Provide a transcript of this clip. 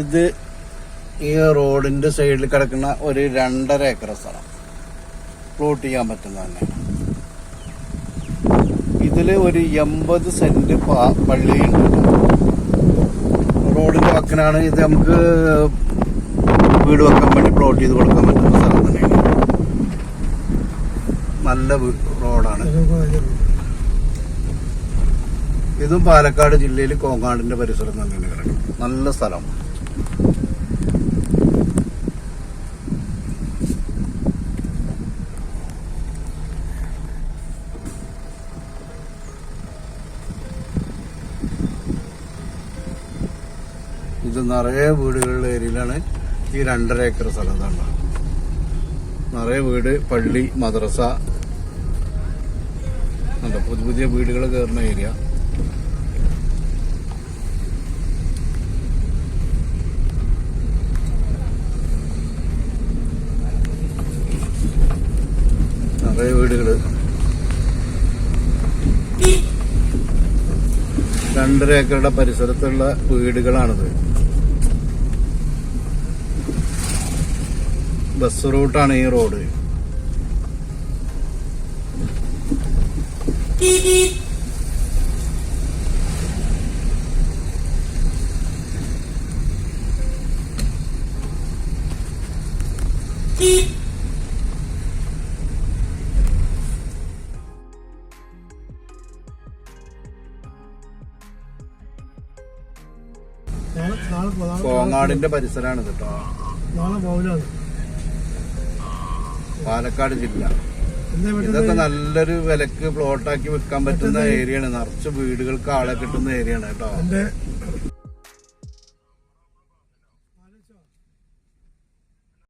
ഇത് ഈ റോഡിന്റെ സൈഡിൽ കിടക്കുന്ന ഒരു 2.5 ഏക്കർ സ്ഥലം പ്ലോട്ട് ചെയ്യാൻ പറ്റുന്ന തന്നെ. ഇതില് ഒരു 80 സെന്റ് പള്ളിയുണ്ട്. റോഡിന്റെ വക്കിനാണ് ഇത്. നമുക്ക് വീട് വെക്കാൻ വേണ്ടി പ്ലോട്ട് ചെയ്ത് കൊടുക്കാൻ പറ്റുന്ന സ്ഥലം തന്നെയാണ്. നല്ല റോഡാണ്. ഇതും പാലക്കാട് ജില്ലയിൽ കോങ്ങാടിന്റെ പരിസരം തന്നെയാണ് കിടക്കുന്നത്. നല്ല സ്ഥലം. ഇത് നിറയെ വീടുകളുടെ ഏരിയയിലാണ് ഈ 2.5 ഏക്കർ സ്ഥലം. ഇതാണ് നിറയെ വീട്, പള്ളി, മദ്രസ, പുതിയ പുതിയ വീടുകൾ കയറുന്ന ഏരിയ. നിറയെ വീടുകള്. 2.5 ഏക്കറുടെ പരിസരത്തുള്ള വീടുകളാണിത്. ബസ് റൂട്ടാണ് ഈ റോഡ്. കോങ്ങാടിന്റെ പരിസരമാണ് കേട്ടോ. പാലക്കാട് ജില്ല. ഇതൊക്കെ നല്ലൊരു വിലക്ക് പ്ലോട്ടാക്കി വെക്കാൻ പറ്റുന്ന ഏരിയയാണ്. നിറച്ച് വീടുകൾക്ക് ആളെ കിട്ടുന്ന ഏരിയയാണ് കേട്ടോ.